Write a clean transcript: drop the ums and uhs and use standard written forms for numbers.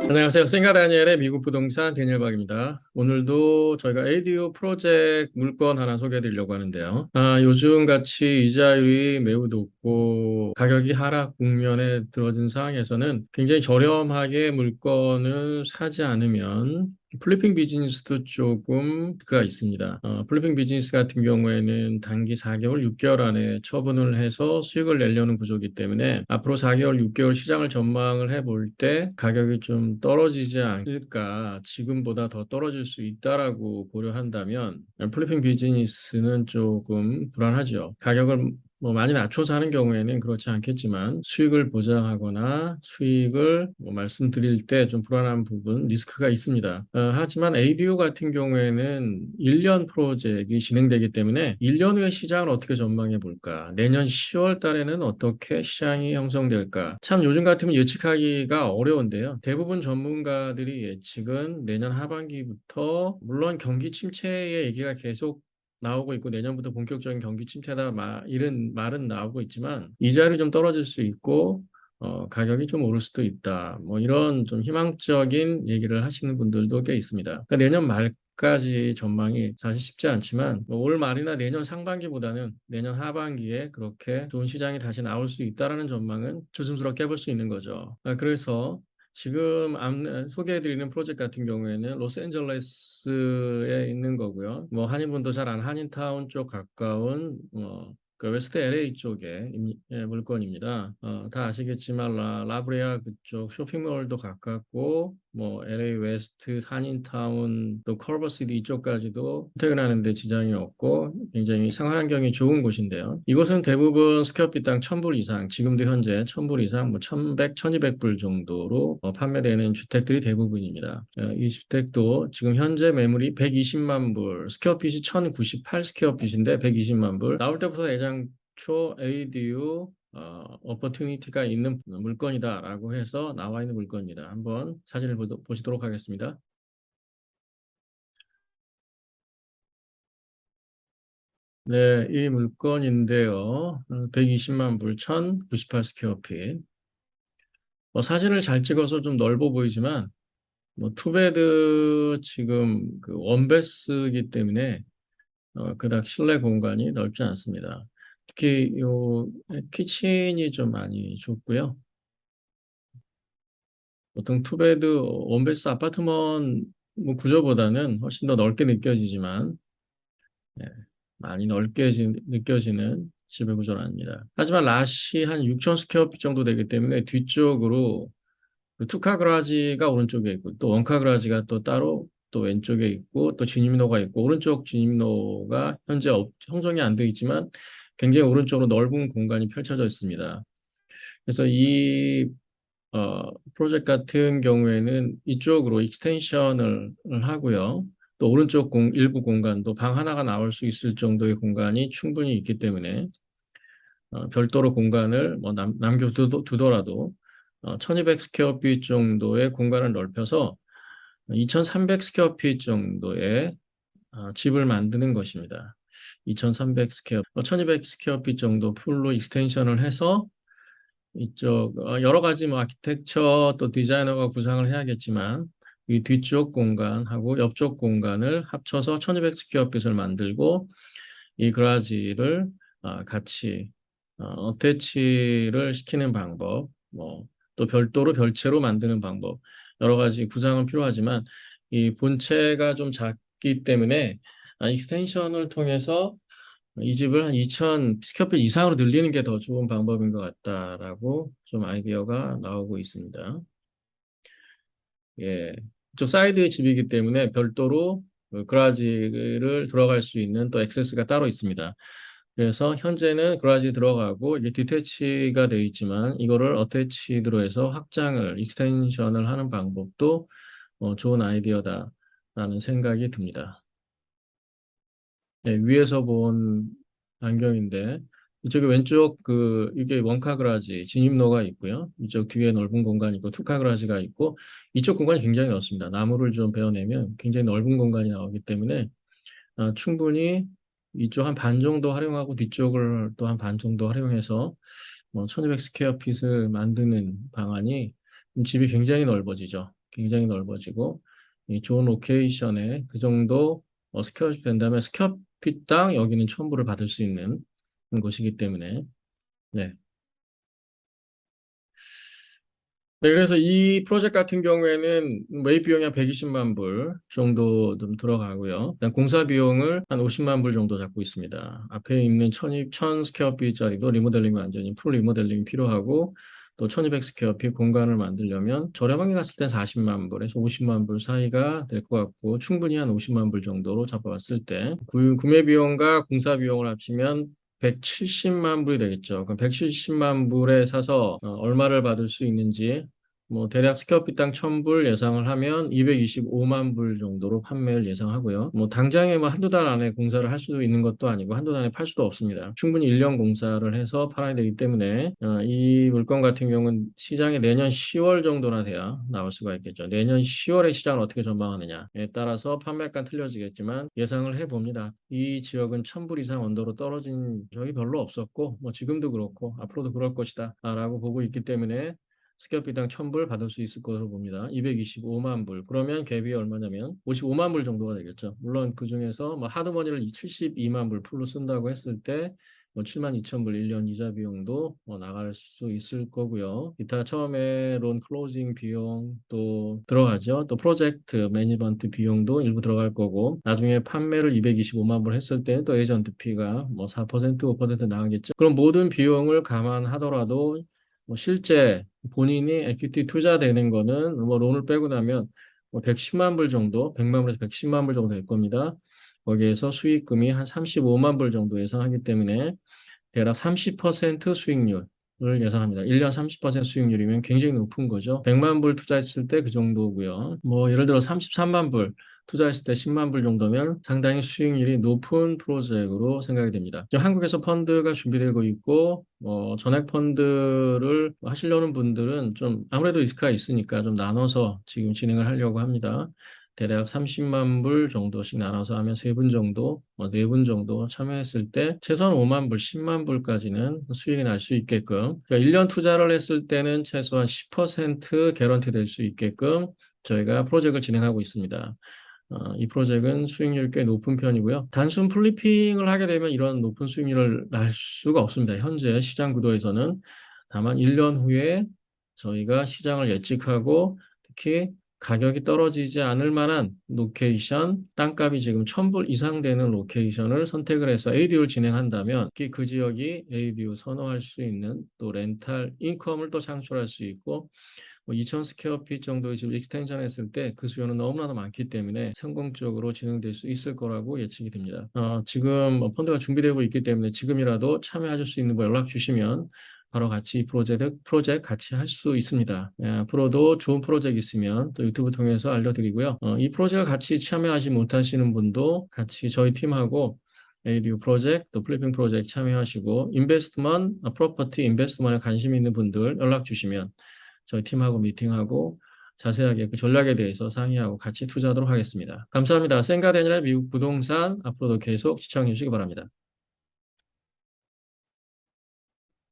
안녕하세요. 싱가 다니엘의 미국 부동산 데니얼박입니다. 오늘도 저희가 ADO 프로젝트 물건 하나 소개해 드리려고 하는데요. 요즘 같이 이자율이 매우 높고 가격이 하락 국면에 들어진 상황에서는 굉장히 저렴하게 물건을 사지 않으면 플리핑 비즈니스도 조금 그가 있습니다. 플리핑 비즈니스 같은 경우에는 단기 4개월, 6개월 안에 처분을 해서 수익을 내려는 구조이기 때문에 앞으로 4개월, 6개월 시장을 전망을 해볼 때 가격이 좀 떨어지지 않을까, 지금보다 더 떨어질 수 있다라고 고려한다면 플리핑 비즈니스는 조금 불안하죠. 가격을 많이 낮춰서 하는 경우에는 그렇지 않겠지만 수익을 보장하거나 수익을 말씀드릴 때 좀 불안한 부분, 리스크가 있습니다. 하지만 ADO 같은 경우에는 1년 프로젝트가 진행되기 때문에 1년 후의 시장을 어떻게 전망해 볼까? 내년 10월 달에는 어떻게 시장이 형성될까? 참 요즘 같으면 예측하기가 어려운데요. 대부분 전문가들이 예측은 내년 하반기부터 물론 경기 침체의 얘기가 계속 나오고 있고 내년부터 본격적인 경기 침체다 이런 말은 나오고 있지만 이자율이 좀 떨어질 수 있고 가격이 좀 오를 수도 있다. 뭐 이런 좀 희망적인 얘기를 하시는 분들도 꽤 있습니다. 그러니까 내년 말까지 전망이 사실 쉽지 않지만 뭐올 말이나 내년 상반기보다는 내년 하반기에 그렇게 좋은 시장이 다시 나올 수 있다라는 전망은 조심스럽게 해볼 수 있는 거죠. 그래서 지금 소개해드리는 프로젝트 같은 경우에는 로스앤젤레스에 있는 거고요. 뭐 한인분도 잘 아는 한인타운 쪽 가까운 그 웨스트 LA 쪽의 물건입니다. 다 아시겠지만 라브레아 그쪽 쇼핑몰도 가깝고 뭐 LA 웨스트, 한인타운 또 컬버시티 이쪽까지도 퇴근하는데 지장이 없고 굉장히 생활 환경이 좋은 곳인데요. 이곳은 대부분 스퀘어핏 당 1,000불 이상, 지금도 현재 1,000불 이상, 뭐 1,100, 1,200불 정도로 판매되는 주택들이 대부분입니다. 이 주택도 지금 현재 매물이 120만 불, 스퀘어핏이 1,098 스퀘어핏인데 120만 불. 나올 때부터 애장초 ADU 어퍼튜니티가 있는 물건이다라고 해서 나와 있는 물건입니다. 한번 사진을 보시도록 하겠습니다. 네, 이 물건인데요. 120만 불, 1,098 스퀘어핏. 사진을 잘 찍어서 좀 넓어 보이지만 투베드 지금 그 원베스이기 때문에 그닥 실내 공간이 넓지 않습니다. 특히 요 키친이 좀 많이 좁고요. 보통 투베드 원베스 아파트먼 구조보다는 훨씬 더 넓게 느껴지지만 예, 많이 넓게 느껴지는 지배 구조는 아닙니다. 하지만 랏이 한 6천 스퀘어핏 정도 되기 때문에 뒤쪽으로 그 투카 그라지가 오른쪽에 있고 또 원카 그라지가 또 따로 또 왼쪽에 있고 또 진입로가 있고 오른쪽 진입로가 현재 형성이 안 되어 있지만 굉장히 오른쪽으로 넓은 공간이 펼쳐져 있습니다. 그래서 이 프로젝트 같은 경우에는 이쪽으로 익스텐션을 하고요. 또 오른쪽 일부 공간도 방 하나가 나올 수 있을 정도의 공간이 충분히 있기 때문에 별도로 공간을 남겨두더라도 1200 스퀘어핏 정도의 공간을 넓혀서 2300 스퀘어핏 정도의 집을 만드는 것입니다. 2300 스퀘어, 1200 스퀘어핏 정도 풀로 익스텐션을 해서 이쪽 여러 가지 뭐 아키텍처 또 디자이너가 구상을 해야겠지만 이 뒤쪽 공간하고 옆쪽 공간을 합쳐서 1200 스퀘어핏을 만들고 이 그라지를 같이 어태치를 시키는 방법, 뭐 또 별도로 별채로 만드는 방법 여러 가지 구상은 필요하지만 이 본체가 좀 작기 때문에 익스텐션을 통해서 이 집을 한 2,000 스퀘어핏 이상으로 늘리는 게 더 좋은 방법인 것 같다라고 좀 아이디어가 나오고 있습니다. 예. 이쪽 사이드 집이기 때문에 별도로 그 그라지를 들어갈 수 있는 또 액세스가 따로 있습니다. 그래서 현재는 그라지 들어가고 이게 디태치가 되어 있지만 이거를 어태치드로 해서 확장을 익스텐션을 하는 방법도 좋은 아이디어다라는 생각이 듭니다. 네, 위에서 본 안경인데 이쪽에 왼쪽 이게 원카 그라지 진입로가 있고요. 이쪽 뒤에 넓은 공간이 있고 투카 그라지가 있고 이쪽 공간이 굉장히 넓습니다. 나무를 좀 베어내면 굉장히 넓은 공간이 나오기 때문에 충분히 이쪽 한 반 정도 활용하고 뒤쪽을 또 한 반 정도 활용해서 1200 스퀘어 핏을 만드는 방안이 집이 굉장히 넓어지죠. 굉장히 넓어지고 이 좋은 로케이션에 그 정도 스퀘어핏 된다면 스퀘어핏당 여기는 첨부를 받을 수 있는 곳이기 때문에 네. 네, 그래서 이 프로젝트 같은 경우에는 매입 비용이 한 120만 불 정도 좀 들어가고요. 그다음 공사 비용을 한 50만 불 정도 잡고 있습니다. 앞에 있는 1000 스퀘어핏짜리도 리모델링이 완전히 풀 리모델링이 필요하고 또 1200 스퀘어핏 공간을 만들려면 저렴하게 갔을 땐 40만 불에서 50만 불 사이가 될 것 같고 충분히 한 50만 불 정도로 잡아봤을 때 구매 비용과 공사 비용을 합치면 170만 불이 되겠죠. 그럼 170만 불에 사서 얼마를 받을 수 있는지 뭐 대략 스퀘어핏당 1000불 예상을 하면 225만 불 정도로 판매를 예상하고요. 뭐 당장에 뭐 한두 달 안에 공사를 할 수도 있는 것도 아니고 한두 달에 팔 수도 없습니다. 충분히 1년 공사를 해서 팔아야 되기 때문에 이 물건 같은 경우는 시장에 내년 10월 정도나 돼야 나올 수가 있겠죠. 내년 10월에 시장을 어떻게 전망하느냐에 따라서 판매가 틀려지겠지만 예상을 해봅니다. 이 지역은 1000불 이상 언더로 떨어진 적이 별로 없었고 뭐 지금도 그렇고 앞으로도 그럴 것이다 라고 보고 있기 때문에 스퀘어피당 1000불 받을 수 있을 것으로 봅니다. 225만 불. 그러면 갭이 얼마냐면 55만 불 정도가 되겠죠. 물론 그 중에서 뭐 하드머니를 72만 불 풀로 쓴다고 했을 때 뭐 7만 2천 불 1년 이자 비용도 나갈 수 있을 거고요. 기타 처음에 론 클로징 비용 또 들어가죠. 또 프로젝트 매니지먼트 비용도 일부 들어갈 거고 나중에 판매를 225만 불 했을 때 또 에이전트 피가 뭐 4% 5% 나가겠죠. 그럼 모든 비용을 감안하더라도 뭐 실제 본인이 에퀴티 투자되는 거는 뭐 론을 빼고 나면 뭐 110만 불 정도, 100만 불에서 110만 불 정도 될 겁니다. 거기에서 수익금이 한 35만 불 정도 예상하기 때문에 대략 30% 수익률을 예상합니다. 1년 30% 수익률이면 굉장히 높은 거죠. 100만 불 투자했을 때 그 정도고요. 뭐 예를 들어 33만 불 투자했을 때 10만 불 정도면 상당히 수익률이 높은 프로젝트로 생각이 됩니다. 지금 한국에서 펀드가 준비되고 있고 전액 펀드를 하시려는 분들은 좀 아무래도 리스크가 있으니까 좀 나눠서 지금 진행을 하려고 합니다. 대략 30만 불 정도씩 나눠서 하면 세 분 정도, 네 분 정도 참여했을 때 최소한 5만 불, 10만 불까지는 수익이 날 수 있게끔 그러니까 1년 투자를 했을 때는 최소한 10% 개런티 될 수 있게끔 저희가 프로젝트를 진행하고 있습니다. 이 프로젝트는 수익률이 꽤 높은 편이고요. 단순 플리핑을 하게 되면 이런 높은 수익률을 날 수가 없습니다. 현재 시장 구도에서는 다만 1년 후에 저희가 시장을 예측하고 특히 가격이 떨어지지 않을 만한 로케이션, 땅값이 지금 1000불 이상 되는 로케이션을 선택을 해서 ADU를 진행한다면 특히 그 지역이 ADU 선호할 수 있는 또 렌탈 인컴을 또 창출할 수 있고 뭐 2000 스퀘어핏 정도의 지금 익스텐션 했을 때 그 수요는 너무나도 많기 때문에 성공적으로 진행될 수 있을 거라고 예측이 됩니다. 지금 뭐 펀드가 준비되고 있기 때문에 지금이라도 참여하실 수 있는 거 연락 주시면 바로 같이 이 프로젝트 같이 할 수 있습니다. 앞으로도 좋은 프로젝트 있으면 또 유튜브 통해서 알려드리고요. 이 프로젝트 같이 참여하지 못하시는 분도 같이 저희 팀하고 ADU 프로젝트, 또 플리핑 프로젝트 참여하시고 프로퍼티 인베스트먼트에 관심 있는 분들 연락 주시면 저희 팀하고 미팅하고 자세하게 그 전략에 대해서 상의하고 같이 투자하도록 하겠습니다. 감사합니다. 센가데니라 미국 부동산 앞으로도 계속 시청해 주시기 바랍니다.